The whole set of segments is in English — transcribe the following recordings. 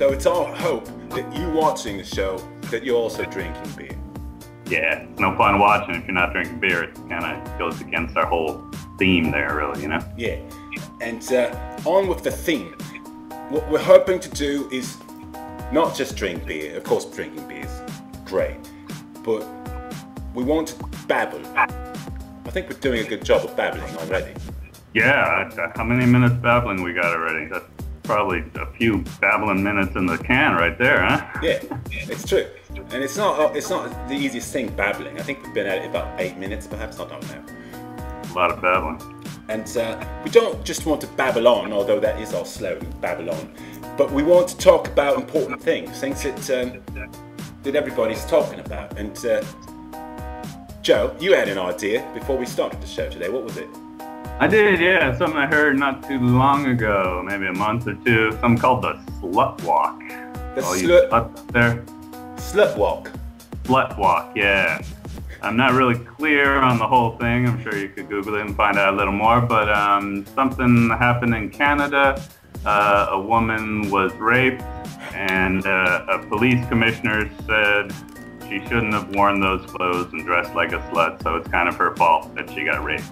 So it's our hope that you watching the show, that you're also drinking beer. Yeah, it's no fun watching if you're not drinking beer. It kind of goes against our whole theme there, really, you know? Yeah, and on with the theme. What we're hoping to do is not just drink beer. Of course, drinking beer is great, but we want to babble. I think we're doing a good job of babbling already. Yeah, how many minutes babbling we got already? That's probably a few babbling minutes in the can right there, huh? Yeah, it's true. And it's not the easiest thing, babbling. I think we've been at it about 8 minutes, perhaps, I don't know. A lot of babbling. And we don't just want to babble on, although that is our slogan, babble on, but we want to talk about important things that everybody's talking about. And Joe, you had an idea before we started the show today. What was it? I did, yeah. Something I heard not too long ago, maybe a month or two. Something called the Slutwalk. The sluts there. Slutwalk. Slutwalk, yeah. I'm not really clear on the whole thing. I'm sure you could Google it and find out a little more. But something happened in Canada. A woman was raped, and a police commissioner said she shouldn't have worn those clothes and dressed like a slut. So it's kind of her fault that she got raped.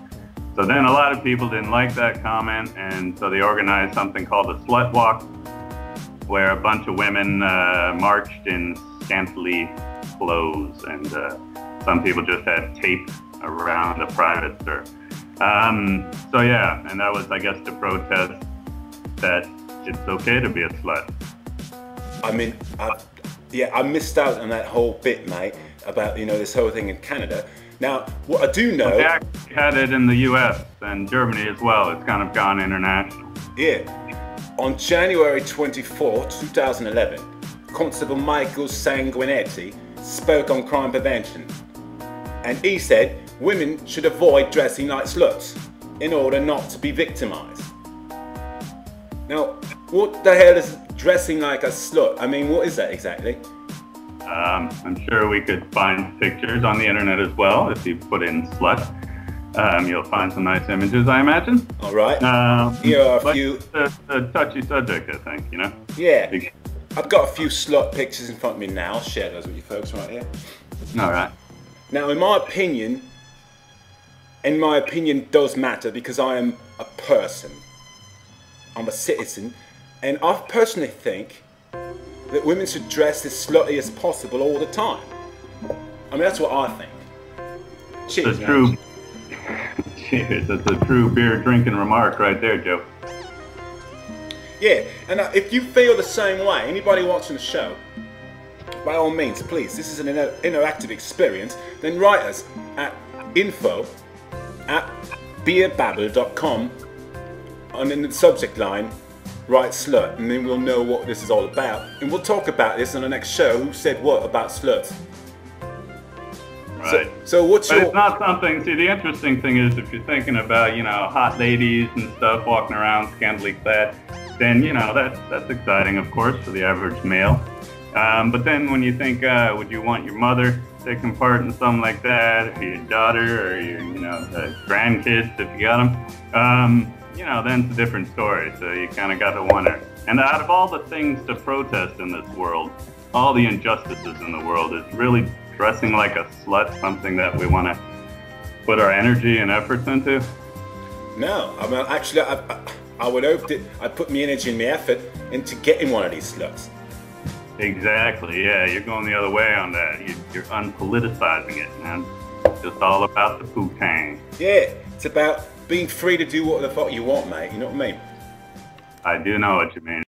So then a lot of people didn't like that comment, and so they organized something called the Slutwalk, where a bunch of women marched in scantily clothes, and some people just had tape around a private store. So yeah, and that was, I guess, to protest that it's okay to be a slut. I mean, I missed out on that whole bit, mate, about, you know, this whole thing in Canada. Now, what I do know... They actually had it in the US and Germany as well. It's kind of gone international. Yeah. On January 24, 2011, Constable Michael Sanguinetti spoke on crime prevention. And he said women should avoid dressing like sluts in order not to be victimized. Now, what the hell is dressing like a slut? I mean, what is that exactly? I'm sure we could find pictures on the internet as well. If you put in slut, you'll find some nice images, I imagine. All right. Here are a few. It's a touchy subject, I think, you know? Yeah. I've got a few slut pictures in front of me now. I'll share those with you folks right here. All right. Now, in my opinion does matter because I am a person. I'm a citizen. And I personally think that women should dress as slutty as possible all the time. I mean, that's what I think. Cheers, man. Cheers. That's a true beer drinking remark right there, Joe. Yeah, and if you feel the same way, anybody watching the show, by all means, please, this is an interactive experience, then write us at info@beerbabble.com, and in the subject line, write slut, and then we'll know what this is all about. And we'll talk about this on the next show. Who said what about sluts? Right. So what's but your... it's not something, see, the interesting thing is if you're thinking about, you know, hot ladies and stuff walking around scantily clad, then, you know, that's exciting, of course, for the average male. But then when you think, would you want your mother taking part in something like that, or your daughter, or your, you know, grandkids, if you got them, you know, then it's a different story. So you kind of got to wonder. And out of all the things to protest in this world, all the injustices in the world, is really dressing like a slut something that we want to put our energy and efforts into? No, I mean, actually, I would hope that I put my energy and my effort into getting one of these sluts. Exactly, yeah, you're going the other way on that. You're unpoliticizing it, man. It's just all about the poo-tang. Yeah, it's about being free to do what the fuck you want, mate. You know what I mean? I do know what you mean.